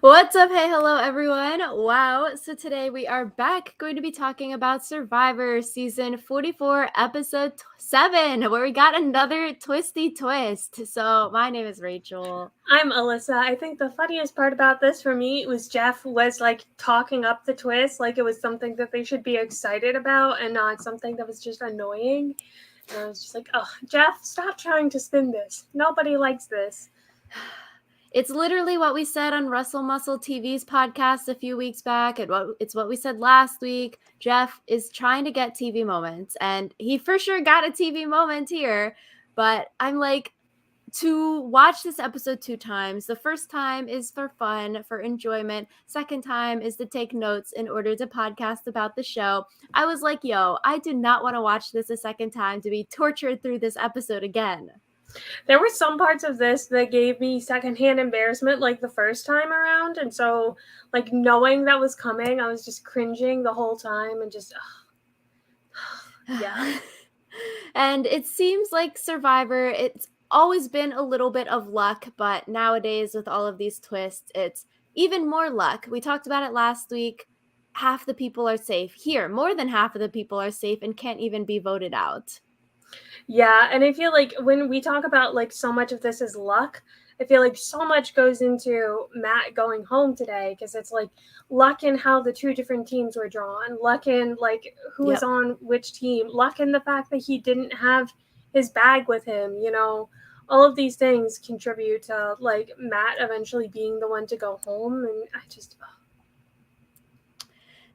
What's up? Hey, hello, everyone. Wow. So today we are back going to be talking about Survivor season 44, episode 7, where we got another twisty twist. So my name is Rachel. I'm Alyssa. I think the funniest part about this for me was Jeff was like talking up the twist like it was something that they should be excited about and not something that was just annoying. And I was just like, oh, Jeff, stop trying to spin this. Nobody likes this. It's literally what we said on Russell Muscle TV's podcast a few weeks back. It's what we said last week. Jeff is trying to get TV moments, and he for sure got a TV moment here. But I'm like, to watch this episode 2 times. The first time is for fun, for enjoyment. Second time is to take notes in order to podcast about the show. I was like, yo, I do not want to watch this a second time to be tortured through this episode again. There were some parts of this that gave me secondhand embarrassment like the first time around. And so, like, knowing that was coming, I was just cringing the whole time and just, yeah. And it seems like Survivor, it's always been a little bit of luck, but nowadays with all of these twists, it's even more luck. We talked about it last week. Half the people are safe. Here, more than half of the people are safe and can't even be voted out. Yeah, and I feel like when we talk about like so much of this is luck, I feel like so much goes into Matt going home today because it's like luck in how the two different teams were drawn, luck in like who is Yep. on which team, luck in the fact that he didn't have his bag with him, all of these things contribute to like Matt eventually being the one to go home. And I just,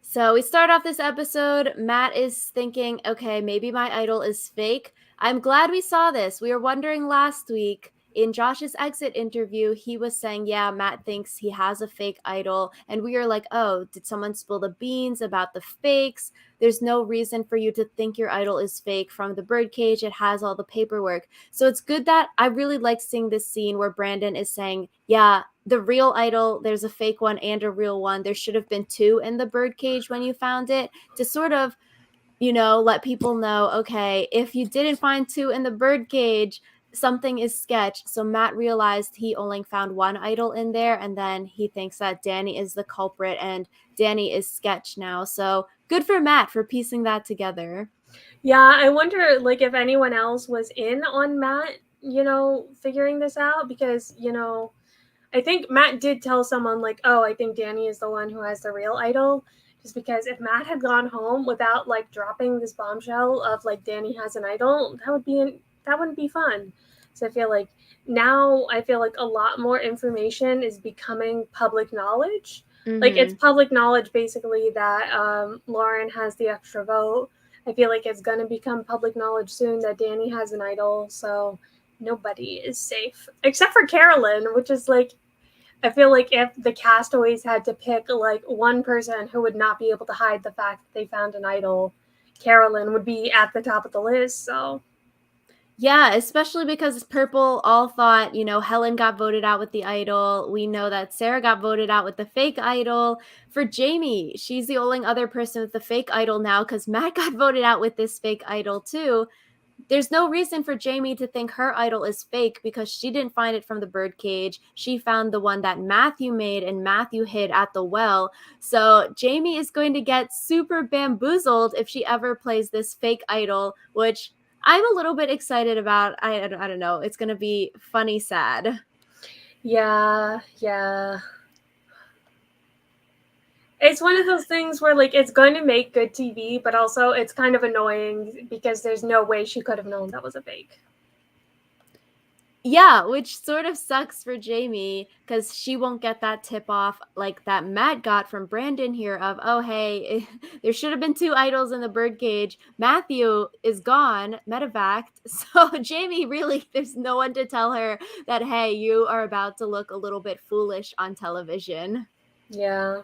So we start off this episode. Matt is thinking, okay, maybe my idol is fake. I'm glad we saw this. We were wondering last week in Josh's exit interview, he was saying, yeah, Matt thinks he has a fake idol. And we are like, oh, did someone spill the beans about the fakes? There's no reason for you to think your idol is fake from the birdcage. It has all the paperwork. So it's good that I really like seeing this scene where Brandon is saying, yeah, the real idol, there's a fake one and a real one. There should have been 2 in the birdcage when you found it to sort of, let people know, okay, if you didn't find 2 in the birdcage, something is sketch. So Matt realized he only found 1 idol in there, and then he thinks that Danny is the culprit and Danny is sketch now. So good for Matt for piecing that together. yeah, I wonder like if anyone else was in on Matt, figuring this out because, I think Matt did tell someone like, "Oh, I think Danny is the one who has the real idol." Just because if Matt had gone home without like dropping this bombshell of like Danny has an idol, that wouldn't be fun. So I feel like now a lot more information is becoming public knowledge. Like it's Mm-hmm. public knowledge basically that Lauren has the extra vote. I feel like it's gonna become public knowledge soon that Danny has an idol. So nobody is safe except for Carolyn, which is like I feel like if the castaways had to pick like one person who would not be able to hide the fact that they found an idol, Carolyn would be at the top of the list. So Yeah, especially because Purple all thought, Helen got voted out with the idol. We know that Sarah got voted out with the fake idol. For Jamie, she's the only other person with the fake idol now because Matt got voted out with this fake idol too. There's no reason for Jamie to think her idol is fake because she didn't find it from the birdcage. She found the one that Matthew made and Matthew hid at the well. So Jamie is going to get super bamboozled if she ever plays this fake idol, which I'm a little bit excited about. I don't know. It's going to be funny, sad. yeah. It's one of those things where like it's going to make good TV, but also it's kind of annoying because there's no way she could have known that was a fake. Yeah, which sort of sucks for Jamie because she won't get that tip off like that Matt got from Brandon here of, oh, hey, there should have been 2 idols in the birdcage. Matthew is gone, medevaced. So Jamie really, there's no one to tell her that, hey, you are about to look a little bit foolish on television. Yeah.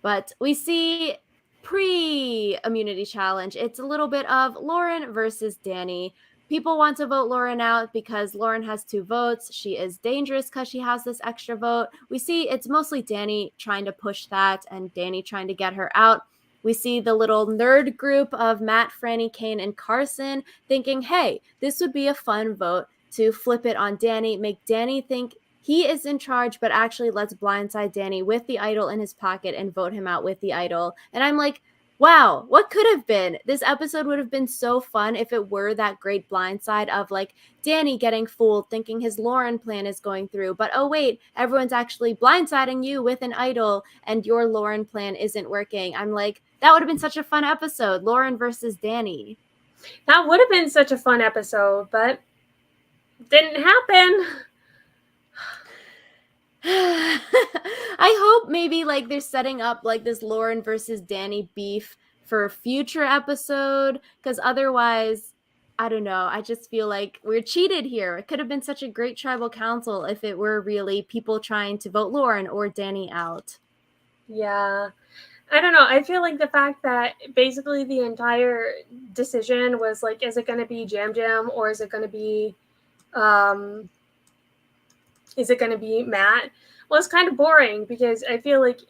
But we see pre-immunity challenge. It's a little bit of Lauren versus Danny. People want to vote Lauren out because Lauren has 2 votes. She is dangerous because she has this extra vote. We see it's mostly Danny trying to push that and Danny trying to get her out. We see the little nerd group of Matt, Franny, Kane, and Carson thinking, hey, this would be a fun vote to flip it on Danny, make Danny think he is in charge, but actually lets blindside Danny with the idol in his pocket and vote him out with the idol. And I'm like, wow, what could have been? This episode would have been so fun if it were that great blindside of like Danny getting fooled, thinking his Lauren plan is going through, but oh wait, everyone's actually blindsiding you with an idol and your Lauren plan isn't working. I'm like, that would have been such a fun episode, Lauren versus Danny. That would have been such a fun episode, but didn't happen. I hope maybe like they're setting up like this Lauren versus Danny beef for a future episode, because otherwise, I don't know. I just feel like we're cheated here. It could have been such a great tribal council if it were really people trying to vote Lauren or Danny out. Yeah. I don't know. I feel like the fact that basically the entire decision was like, is it going to be Jam Jam or is it going to be Matt, was kind of boring, because I feel like,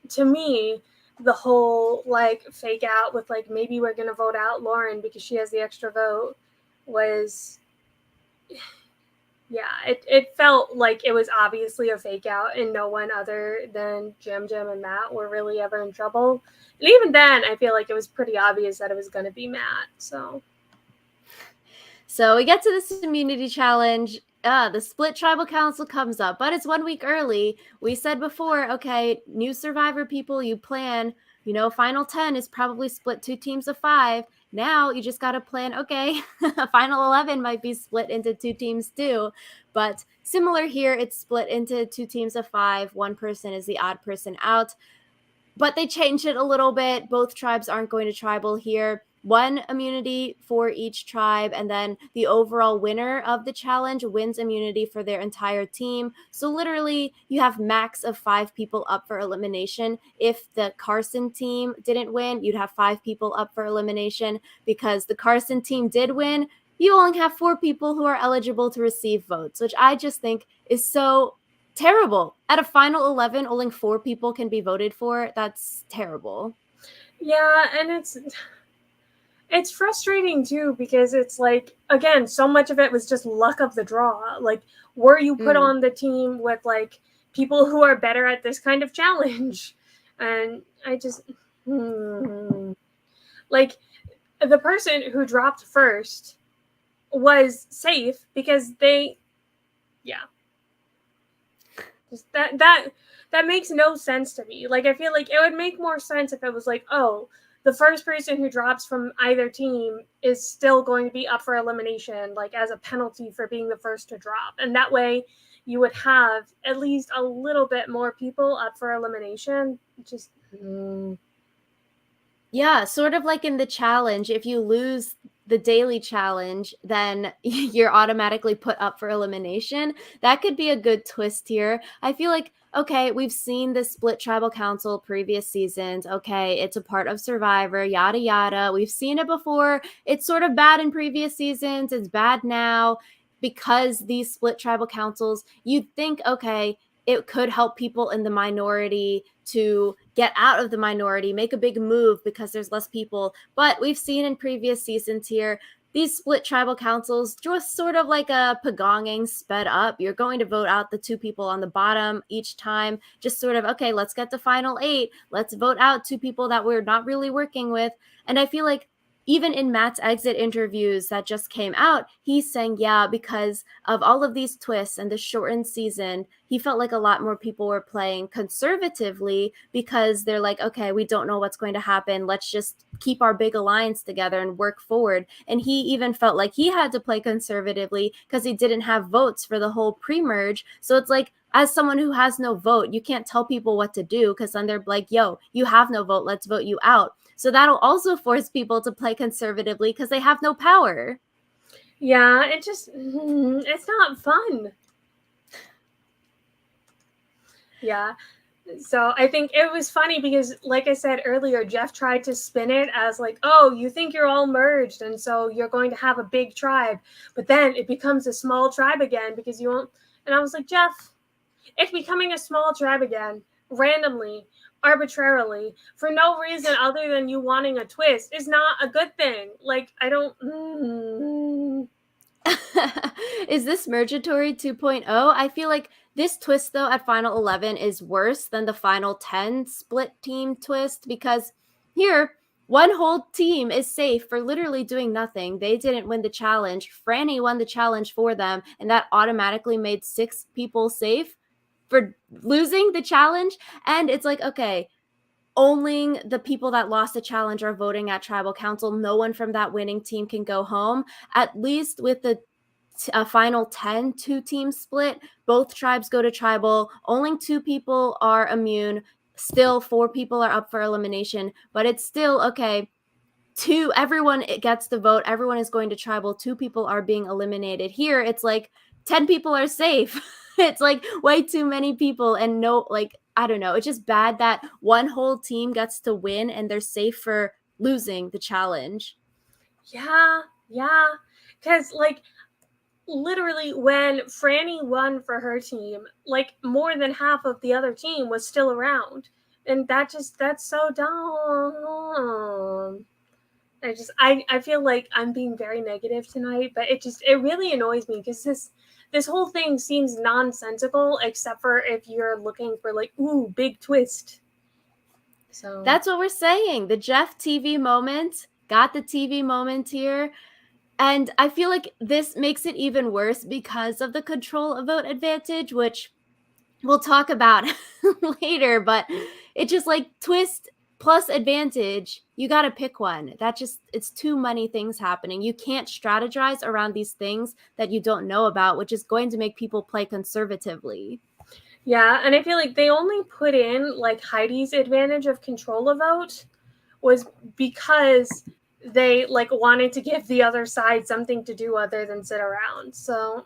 to me, the whole like fake out with like maybe we're gonna vote out Lauren because she has the extra vote was, yeah, it felt like it was obviously a fake out and no one other than Jam Jam and Matt were really ever in trouble. And even then I feel like it was pretty obvious that it was gonna be Matt. So we get to this immunity challenge. The split tribal council comes up, but it's 1 week early. We said before, okay, new survivor people, you plan, final 10 is probably split 2 teams of 5. Now you just got to plan, okay, final 11 might be split into 2 teams too. But similar here, it's split into 2 teams of 5. One person is the odd person out. But they changed it a little bit. Both tribes aren't going to tribal here. 1 immunity for each tribe, and then the overall winner of the challenge wins immunity for their entire team. So literally you have max of 5 people up for elimination. If the Carson team didn't win, you'd have 5 people up for elimination. Because the Carson team did win, you only have 4 people who are eligible to receive votes, which I just think is so terrible. At a final 11, only 4 people can be voted for. That's terrible. yeah, and it's frustrating too, because it's like, again, so much of it was just luck of the draw. Like, were you put on the team with like people who are better at this kind of challenge? And I just like, the person who dropped first was safe because they, yeah, just that makes no sense to me. Like, I feel like it would make more sense if it was like, oh, the first person who drops from either team is still going to be up for elimination, like as a penalty for being the first to drop. And that way you would have at least a little bit more people up for elimination. Just Yeah, sort of like in the challenge, if you lose the daily challenge, then you're automatically put up for elimination. That could be a good twist here. I feel like, okay, we've seen the split tribal council previous seasons. Okay, it's a part of Survivor, yada yada. We've seen it before. It's sort of bad in previous seasons. It's bad now because these split tribal councils, you'd think, okay, it could help people in the minority to get out of the minority, make a big move because there's less people. But we've seen in previous seasons here, these split tribal councils, just sort of like a pagonging sped up. You're going to vote out the 2 people on the bottom each time. Just sort of, okay, let's get to final 8. Let's vote out 2 people that we're not really working with. And I feel like even in Matt's exit interviews that just came out, he's saying, yeah, because of all of these twists and the shortened season, he felt like a lot more people were playing conservatively because they're like, okay, we don't know what's going to happen. Let's just keep our big alliance together and work forward. And he even felt like he had to play conservatively because he didn't have votes for the whole pre-merge. So it's like, as someone who has no vote, you can't tell people what to do because then they're like, yo, you have no vote, let's vote you out. So that'll also force people to play conservatively because they have no power. yeah, it's not fun. Yeah. So I think it was funny because, like I said earlier, Jeff tried to spin it as like, oh, you think you're all merged and so you're going to have a big tribe, but then it becomes a small tribe again because you won't. And I was like, Jeff, it's becoming a small tribe again, randomly, arbitrarily, for no reason other than you wanting a twist is not a good thing. Like, I don't. Is this Mergatory 2.0? I feel like this twist, though, at Final 11 is worse than the Final 10 split team twist because here, one whole team is safe for literally doing nothing. They didn't win the challenge. Franny won the challenge for them, and that automatically made 6 people safe for losing the challenge. And it's like, okay, only the people that lost the challenge are voting at tribal council. No one from that winning team can go home. At least with the final 10 2-team split, both tribes go to tribal. Only 2 people are immune. Still 4 people are up for elimination, but it's still okay. Everyone gets the vote. Everyone is going to tribal. 2 people are being eliminated. Here it's like 10 people are safe. It's like way too many people, and no, like, I don't know, it's just bad that one whole team gets to win and they're safe for losing the challenge. Yeah, because like literally when Franny won for her team, like more than half of the other team was still around, and that's so dumb. I feel like I'm being very negative tonight, but it really annoys me because this whole thing seems nonsensical except for if you're looking for like, ooh, big twist. So That's what we're saying. The Jeff TV moment got the TV moment here. And I feel like this makes it even worse because of the control vote advantage, which we'll talk about later, but it just like twist plus advantage, you got to pick one. It's too many things happening. You can't strategize around these things that you don't know about, which is going to make people play conservatively. yeah, and I feel like they only put in like Heidi's advantage of control a vote was because they like wanted to give the other side something to do other than sit around. So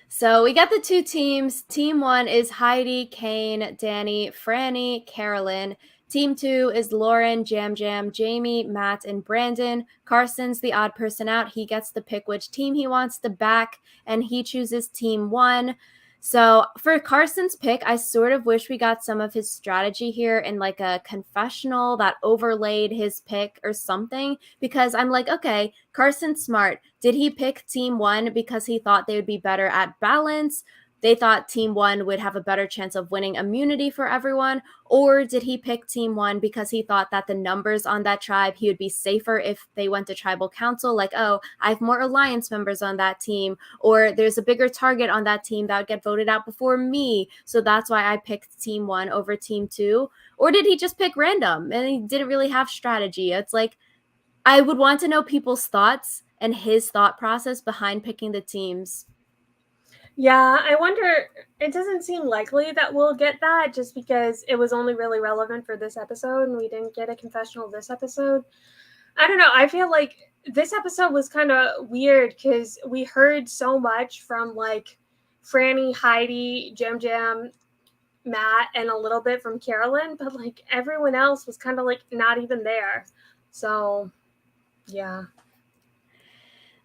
So we got the 2 teams. Team 1 is Heidi, Kane, Danny, Franny, Carolyn. Team 2 is Lauren, Jam Jam, Jamie, Matt, and Brandon. Carson's the odd person out. He gets to pick which team he wants to back, and he chooses Team 1. So for Carson's pick, I sort of wish we got some of his strategy here in like a confessional that overlaid his pick or something, because I'm like, okay, Carson's smart. Did he pick Team 1 because he thought they would be better at balance? They thought Team 1 would have a better chance of winning immunity for everyone? Or did he pick Team 1 because he thought that the numbers on that tribe, he would be safer if they went to tribal council? Like, oh, I have more alliance members on that team, or there's a bigger target on that team that would get voted out before me. So that's why I picked Team 1 over Team 2. Or did he just pick random and he didn't really have strategy? It's like, I would want to know people's thoughts and his thought process behind picking the teams. yeah, I wonder. It doesn't seem likely that we'll get that just because it was only really relevant for this episode and we didn't get a confessional this episode. I don't know. I feel like this episode was kind of weird because we heard so much from like Franny, Heidi, Jam Jam, Matt, and a little bit from Carolyn, but like everyone else was kind of like not even there. So, yeah.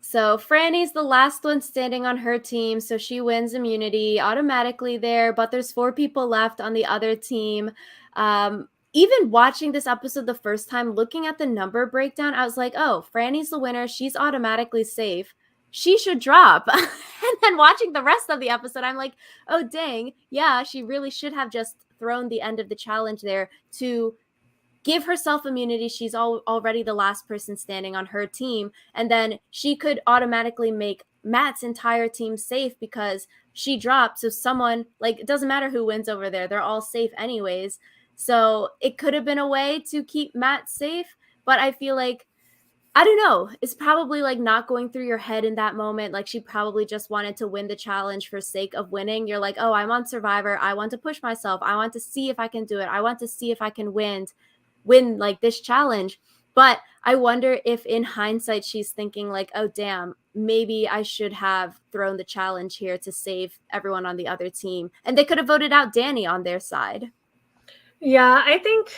So Franny's the last one standing on her team, so she wins immunity automatically there. But there's 4 people left on the other team. Even watching this episode the first time, looking at the number breakdown, I was like, oh, Franny's the winner. She's automatically safe. She should drop. And then watching the rest of the episode, I'm like, oh, dang. Yeah, she really should have just thrown the end of the challenge there to give herself immunity. She's already the last person standing on her team. And then she could automatically make Matt's entire team safe because she dropped. So someone, like, it doesn't matter who wins over there, they're all safe anyways. So it could have been a way to keep Matt safe. But I feel like, I don't know, it's probably like not going through your head in that moment. Like she probably just wanted to win the challenge for sake of winning. You're like, oh, I'm on Survivor. I want to push myself. I want to see if I can do it. I want to see if I can win like this challenge. But I wonder if in hindsight she's thinking like, oh damn, maybe I should have thrown the challenge here to save everyone on the other team. And they could have voted out Danny on their side. Yeah, I think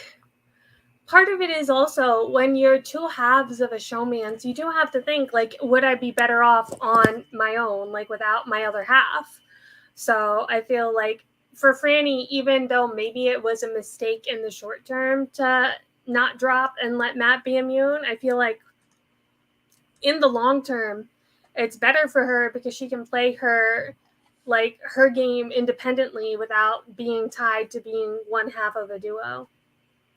part of it is also when you're 2 halves of a showman's, you do have to think like, would I be better off on my own, like without my other half? So I feel like for Franny, even though maybe it was a mistake in the short term to not drop and let Matt be immune, I feel like in the long term, it's better for her because she can play her game independently without being tied to being one half of a duo.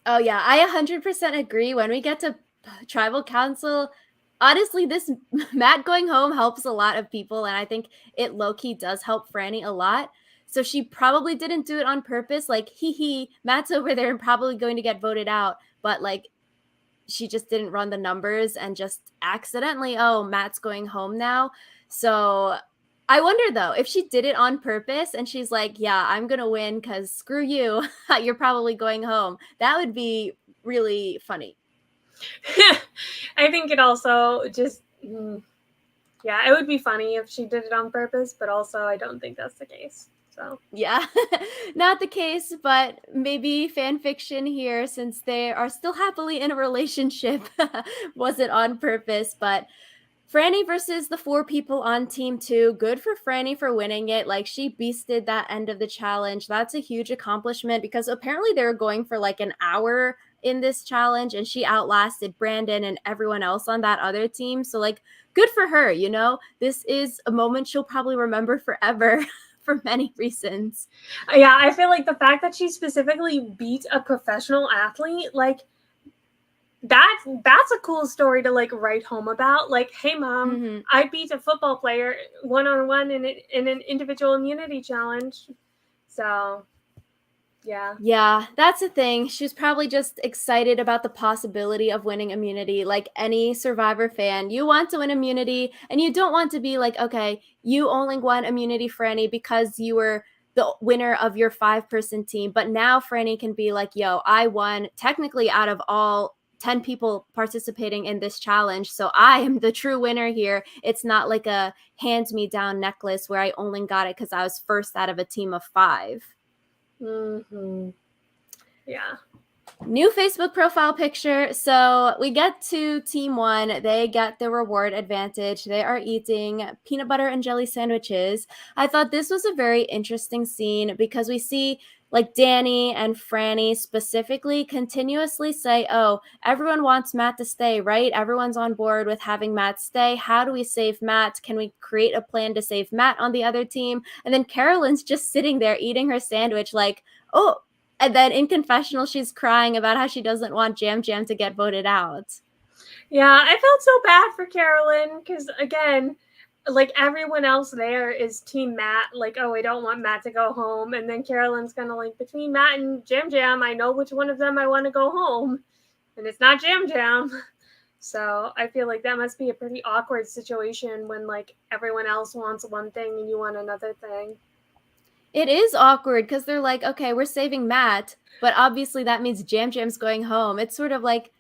Oh yeah, I 100% agree. When we get to tribal council, honestly, this Matt going home helps a lot of people, and I think it low key does help Franny a lot. So she probably didn't do it on purpose. Like, hee hee, Matt's over there and probably going to get voted out. But like, she just didn't run the numbers and just accidentally, oh, Matt's going home now. So I wonder though, if she did it on purpose and she's like, yeah, I'm going to win because screw you, you're probably going home. That would be really funny. I think it also just, yeah, it would be funny if she did it on purpose, but also I don't think that's the case. So yeah, not the case, but maybe fan fiction here since they are still happily in a relationship wasn't on purpose. But Franny versus the 4 people on team 2. Good for Franny for winning it. Like, she beasted that end of the challenge. That's a huge accomplishment because apparently they were going for like an hour in this challenge and she outlasted Brandon and everyone else on that other team. So like, good for her, you know? This is a moment she'll probably remember forever for many reasons. yeah, I feel like the fact that she specifically beat a professional athlete, like that's a cool story to like write home about. Like, hey mom, I beat a football player one-on-one in an individual immunity challenge. So yeah. Yeah, that's the thing. She was probably just excited about the possibility of winning immunity. Like any Survivor fan, you want to win immunity and you don't want to be like, okay, you only won immunity, Franny, because you were the winner of your 5-person team. But now Franny can be like, yo, I won technically out of all 10 people participating in this challenge. So I am the true winner here. It's not like a hand me down necklace where I only got it because I was first out of a team of 5. Yeah. New Facebook profile picture. So we get to team 1. They get the reward advantage. They are eating peanut butter and jelly sandwiches. I thought this was a very interesting scene because we see like Danny and Franny specifically continuously say, oh, everyone wants Matt to stay, right? Everyone's on board with having Matt stay. How do we save Matt? Can we create a plan to save Matt on the other team? And then Carolyn's just sitting there eating her sandwich like, oh, and then in confessional, she's crying about how she doesn't want Jam Jam to get voted out. Yeah, I felt so bad for Carolyn because, again, like everyone else there is Team Matt. Like, oh, I don't want Matt to go home. And then Carolyn's kind of like, between Matt and Jam Jam, I know which one of them I want to go home. And it's not Jam Jam. So I feel like that must be a pretty awkward situation when like everyone else wants one thing and you want another thing. It is awkward because they're like, okay, we're saving Matt, but obviously that means Jam Jam's going home. It's sort of like,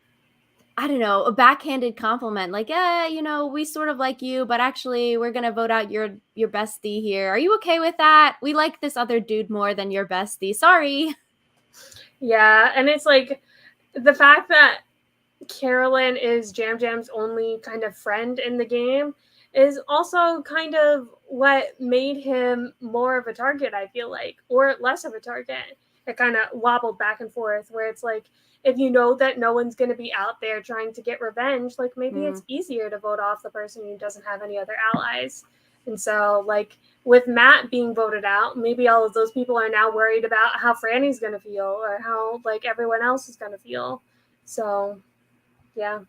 I don't know, a backhanded compliment. Like, yeah, you know, we sort of like you, but actually we're going to vote out your bestie here. Are you okay with that? We like this other dude more than your bestie. Sorry. Yeah, and it's like the fact that Carolyn is Jam Jam's only kind of friend in the game is also kind of what made him more of a target, I feel like, or less of a target. It kind of wobbled back and forth where it's like, if you know that no one's going to be out there trying to get revenge, like maybe it's easier to vote off the person who doesn't have any other allies. And so, like, with Matt being voted out, maybe all of those people are now worried about how Franny's going to feel or how, like, everyone else is going to feel. So, yeah.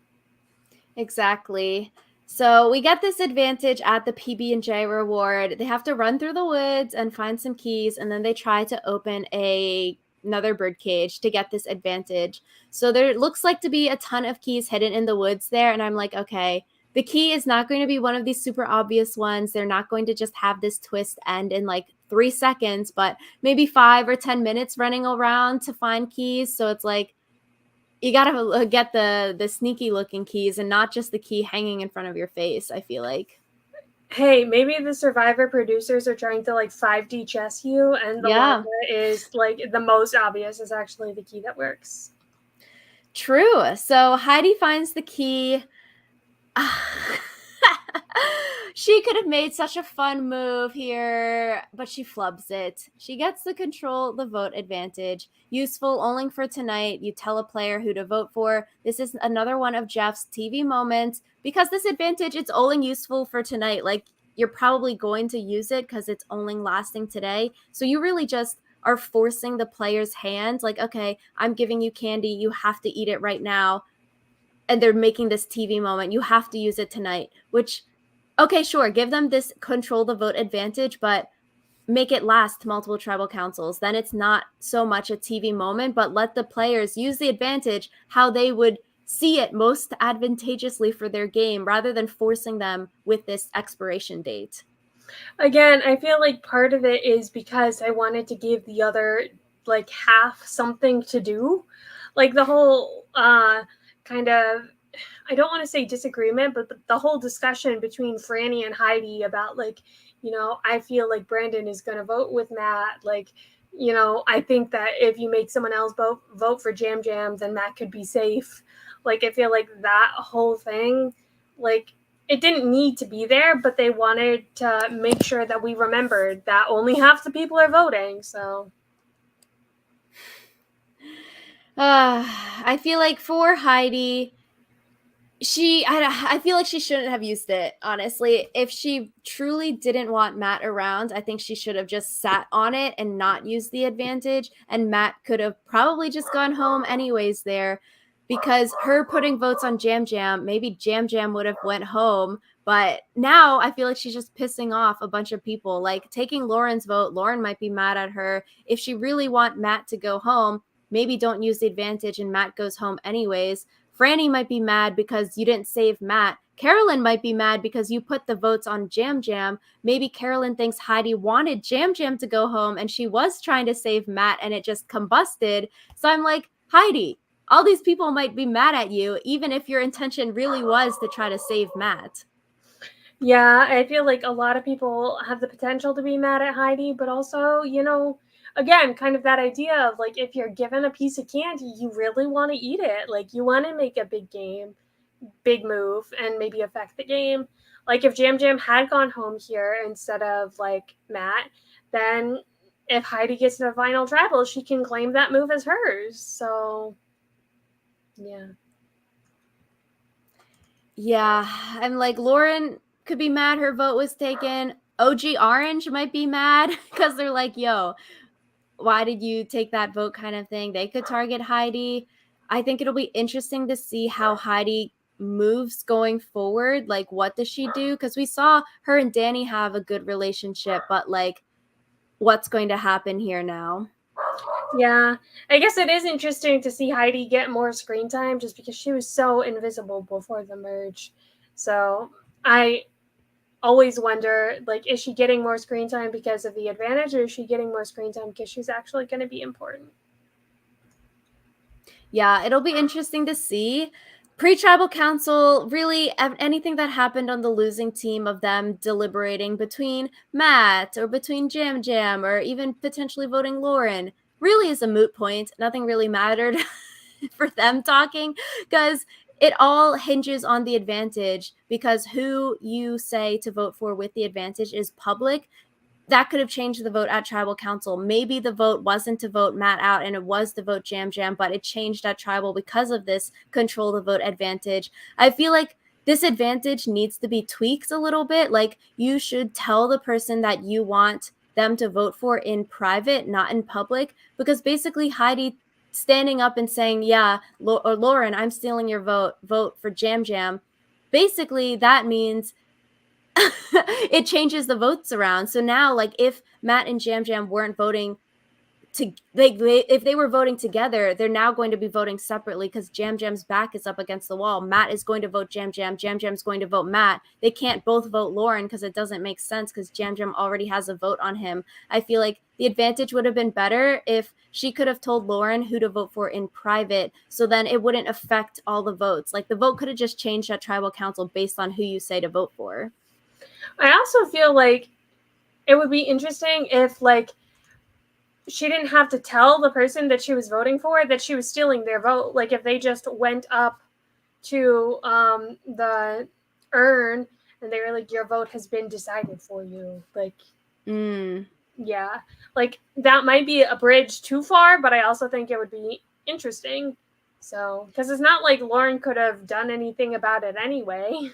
Exactly. So we get this advantage at the PB&J reward. They have to run through the woods and find some keys, and then they try to open another bird cage to get this advantage. So there looks like to be a ton of keys hidden in the woods there, and I'm like, okay, the key is not going to be one of these super obvious ones. They're not going to just have this twist end in like 3 seconds, but maybe 5 or 10 minutes running around to find keys. So it's like, you gotta get the sneaky looking keys and not just the key hanging in front of your face, I feel like. Hey, maybe the Survivor producers are trying to like 5D chess you, and the one that is like the most obvious is actually the key that works. True. So Heidi finds the key. She could have made such a fun move here, but she flubs it. She gets to control the vote advantage. Useful only for tonight. You tell a player who to vote for. This is another one of Jeff's TV moments. Because this advantage, it's only useful for tonight. Like, you're probably going to use it because it's only lasting today. So you really just are forcing the player's hand. Like, okay, I'm giving you candy. You have to eat it right now. And they're making this TV moment. You have to use it tonight, which, okay, sure, give them this control the vote advantage, but make it last multiple tribal councils. Then it's not so much a TV moment, but let the players use the advantage how they would see it most advantageously for their game rather than forcing them with this expiration date. Again, I feel like part of it is because I wanted to give the other like half something to do. Like the whole kind of, I don't want to say disagreement, but the whole discussion between Franny and Heidi about like, I feel like Brandon is going to vote with Matt. Like, I think that if you make someone else vote for Jam Jam, then Matt could be safe. Like, I feel like that whole thing, like, it didn't need to be there, but they wanted to make sure that we remembered that only half the people are voting. So, I feel like for Heidi, I feel like she shouldn't have used it, honestly. If she truly didn't want Matt around, I think she should have just sat on it and not used the advantage, and Matt could have probably just gone home anyways there, because her putting votes on Jam Jam, maybe Jam Jam would have went home, but now I feel like she's just pissing off a bunch of people. Like, taking Lauren's vote, Lauren might be mad at her. If she really want Matt to go home, maybe don't use the advantage and Matt goes home anyways. Franny might be mad because you didn't save Matt. Carolyn might be mad because you put the votes on Jam Jam. Maybe Carolyn thinks Heidi wanted Jam Jam to go home and she was trying to save Matt and it just combusted. So I'm like, Heidi, all these people might be mad at you, even if your intention really was to try to save Matt. yeah, I feel like a lot of people have the potential to be mad at Heidi, but also, again, kind of that idea of like if you're given a piece of candy, you really want to eat it. Like you want to make a big move, and maybe affect the game. Like if Jam Jam had gone home here instead of like Matt, then if Heidi gets to the final tribal, she can claim that move as hers. So, yeah. Yeah, I'm like, Lauren could be mad her vote was taken. OG Orange might be mad because they're like, yo, why did you take that vote kind of thing. They could target Heidi. I think it'll be interesting to see how Heidi moves going forward. Like, what does she do? Because we saw her and Danny have a good relationship, but like, what's going to happen here now? Yeah, I guess it is interesting to see Heidi get more screen time just because she was so invisible before the merge. So I always wonder, like, is she getting more screen time because of the advantage, or is she getting more screen time because she's actually going to be important? Yeah, it'll be interesting to see. Pre-tribal council, really anything that happened on the losing team of them deliberating between Matt or between Jam Jam or even potentially voting Lauren really is a moot point. Nothing really mattered for them talking because it all hinges on the advantage, because who you say to vote for with the advantage is public. That could have changed the vote at tribal council. Maybe the vote wasn't to vote Matt out and it was to vote Jam Jam, but it changed at tribal because of this control the vote advantage. I feel like this advantage needs to be tweaked a little bit. Like, you should tell the person that you want them to vote for in private, not in public, because basically Heidi standing up and saying, yeah, or Lauren, I'm stealing your vote for Jam Jam. Basically, that means it changes the votes around. So now, like, if Matt and Jam Jam weren't voting if they were voting together, they're now going to be voting separately because Jam Jam's back is up against the wall. Matt is going to vote Jam Jam. Jam Jam's going to vote Matt. They can't both vote Lauren because it doesn't make sense because Jam Jam already has a vote on him. I feel like the advantage would have been better if she could have told Lauren who to vote for in private, so then it wouldn't affect all the votes. Like, the vote could have just changed at tribal council based on who you say to vote for. I also feel like it would be interesting if, like, she didn't have to tell the person that she was voting for that she was stealing their vote. Like, if they just went up to the urn and they were like, your vote has been decided for you. Like, Mm. yeah, like that might be a bridge too far, but I also think it would be interesting. So, because it's not like Lauren could have done anything about it anyway.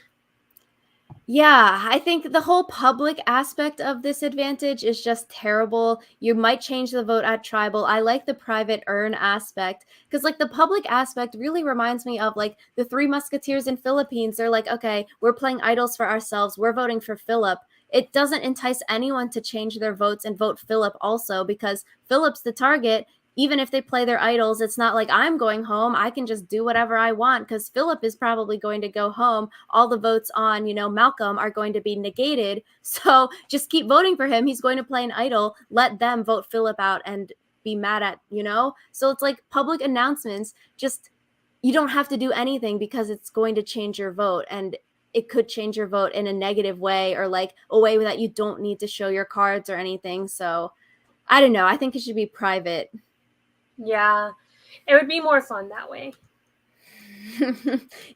Yeah, I think the whole public aspect of this advantage is just terrible. You might change the vote at tribal. I like the private urn aspect because, like, the public aspect really reminds me of like the Three Musketeers in Philippines. They're like, okay, we're playing idols for ourselves. We're voting for Philip. It doesn't entice anyone to change their votes and vote Philip also because Philip's the target. Even if they play their idols, it's not like I'm going home. I can just do whatever I want because Philip is probably going to go home. All the votes on, Malcolm are going to be negated. So just keep voting for him. He's going to play an idol. Let them vote Philip out and be mad at. So it's like public announcements. Just, you don't have to do anything because it's going to change your vote. And it could change your vote in a negative way or like a way that you don't need to show your cards or anything. So I don't know. I think it should be private. Yeah, it would be more fun that way.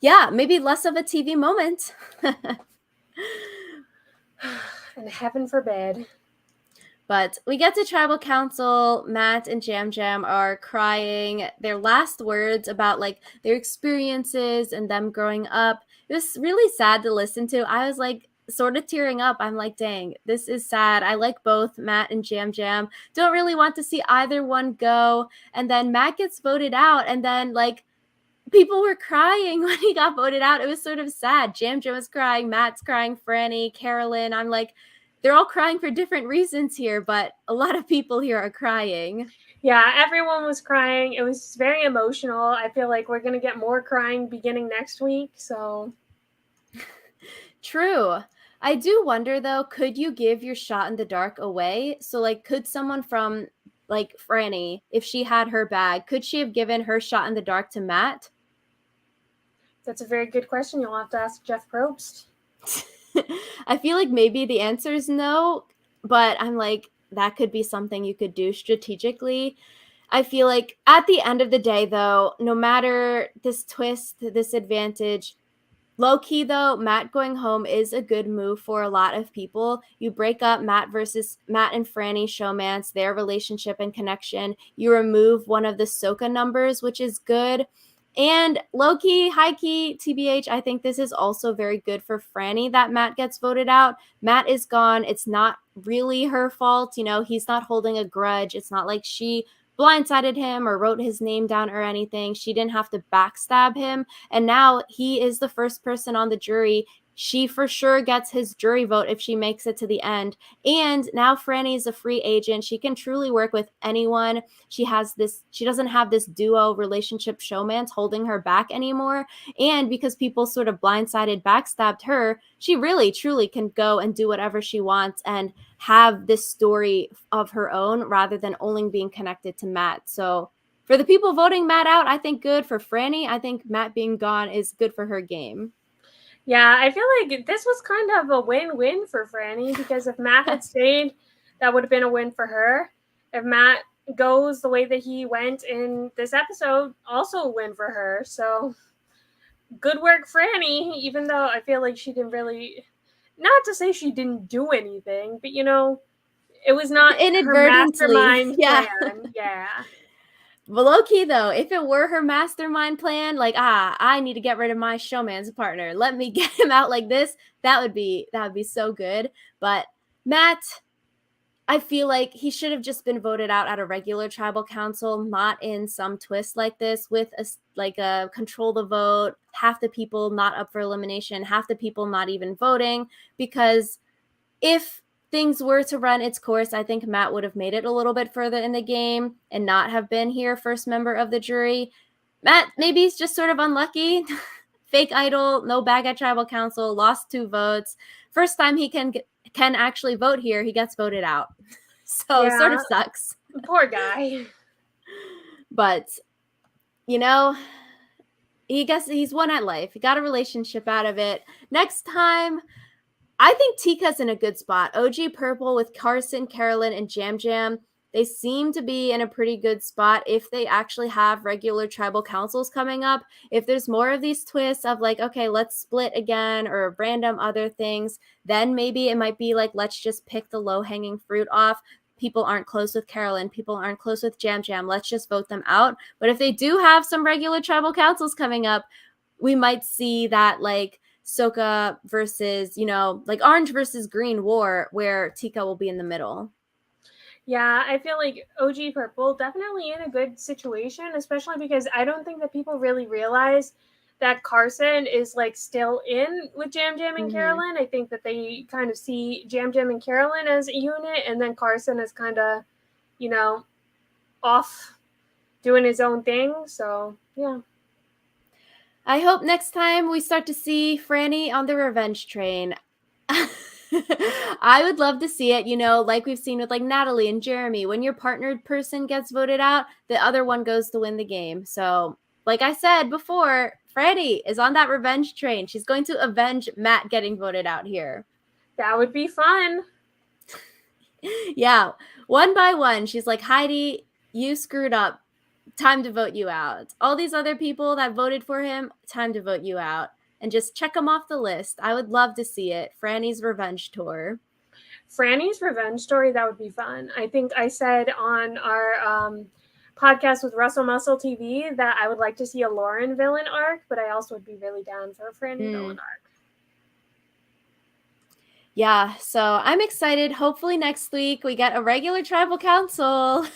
Yeah, maybe less of a TV moment. And heaven forbid. But we get to tribal council. Matt and Jam Jam are crying their last words about like their experiences and them growing up. It was really sad to listen to. I was like sort of tearing up. I'm like, dang, this is sad. I like both Matt and Jam Jam. Don't really want to see either one go. And then Matt gets voted out, and then like people were crying when he got voted out. It was sort of sad. Jam Jam was crying, Matt's crying, Franny, Carolyn. I'm like, they're all crying for different reasons here, but a lot of people here are crying. Yeah, everyone was crying. It was very emotional. I feel like we're going to get more crying beginning next week. So, True. I do wonder though, could you give your shot in the dark away? So, like, could someone from like Franny, if she had her bag, could she have given her shot in the dark to Matt? that's a very good question. You'll have to ask Jeff Probst. I feel like maybe the answer is no, but I'm like, that could be something you could do strategically. I feel like at the end of the day, though, no matter this twist, this advantage, low key though, Matt going home is a good move for a lot of people. You break up Matt and Franny showmance, their relationship and connection. You remove one of the Soka numbers, which is good. And low key, high key, TBH, I think this is also very good for Franny that Matt gets voted out. Matt is gone. It's not really her fault. He's not holding a grudge. It's not like she blindsided him or wrote his name down or anything. She didn't have to backstab him. And now he is the first person on the jury. She for sure gets his jury vote if she makes it to the end. And now Franny is a free agent. She can truly work with anyone. She doesn't have this duo relationship showmance holding her back anymore. And because people sort of blindsided, backstabbed her, she really truly can go and do whatever she wants and have this story of her own rather than only being connected to Matt. So for the people voting Matt out, I think good. For Franny, I think Matt being gone is good for her game. Yeah, I feel like this was kind of a win-win for Franny because if Matt had stayed, that would have been a win for her. If Matt goes the way that he went in this episode, also a win for her. So good work, Franny, even though I feel like she didn't really, not to say she didn't do anything, but it was not her Inadvertently. mastermind Yeah. plan. Yeah. But low key though, if it were her mastermind plan, like I need to get rid of my showman's partner. Let me get him out like this. That would be so good. But Matt, I feel like he should have just been voted out at a regular tribal council, not in some twist like this with a control the vote, half the people not up for elimination, half the people not even voting. Because if things were to run its course, I think Matt would have made it a little bit further in the game and not have been here first member of the jury. Matt maybe he's just sort of unlucky. Fake idol, no bag at tribal council, lost 2 votes. First time he can actually vote here, he gets voted out. So it sort of sucks. Poor guy. But he's won at life. He got a relationship out of it. Next time, I think Tika's in a good spot. OG Purple with Carson, Carolyn, and Jam Jam. they seem to be in a pretty good spot if they actually have regular tribal councils coming up. If there's more of these twists of like, okay, let's split again or random other things, then maybe it might be like, let's just pick the low-hanging fruit off. People aren't close with Carolyn. People aren't close with Jam Jam. Let's just vote them out. But if they do have some regular tribal councils coming up, we might see that like Soka versus, like orange versus green war where Tika will be in the middle. Yeah, I feel like OG Purple definitely in a good situation, especially because I don't think that people really realize that Carson is like still in with Jam Jam and Carolyn. I think that they kind of see Jam Jam and Carolyn as a unit, and then Carson is kind of, off doing his own thing. So yeah. I hope next time we start to see Franny on the revenge train. I would love to see it, like we've seen with like Natalie and Jeremy. When your partnered person gets voted out, the other one goes to win the game. So, like I said before, Franny is on that revenge train. She's going to avenge Matt getting voted out here. That would be fun. Yeah, one by one, she's like, Heidi, you screwed up. Time to vote you out. All these other people that voted for him, time to vote you out. And just check them off the list. I would love to see it. Franny's revenge tour. Franny's revenge story, that would be fun. I think I said on our podcast with Russell Muscle TV that I would like to see a Lauren villain arc, but I also would be really down for a Franny villain arc. Yeah, so I'm excited. Hopefully next week we get a regular tribal council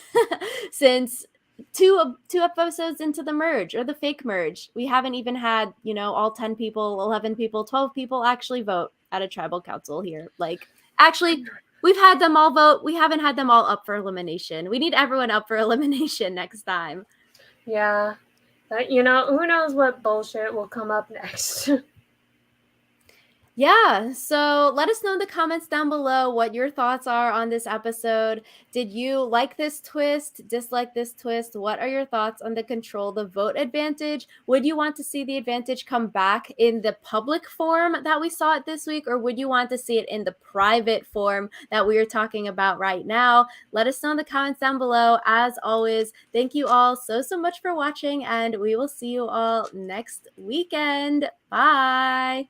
since two episodes into the merge or the fake merge, we haven't even had, all 10 people, 11 people, 12 people actually vote at a tribal council here. Like, actually, we've had them all vote. We haven't had them all up for elimination. We need everyone up for elimination next time. Yeah. But, who knows what bullshit will come up next. Yeah, so let us know in the comments down below what your thoughts are on this episode. Did you like this twist? Dislike this twist? What are your thoughts on the control the vote advantage? Would you want to see the advantage come back in the public form that we saw it this week, or would you want to see it in the private form that we are talking about right now? Let us know in the comments down below. As always, thank you all so much for watching, and we will see you all next weekend. Bye!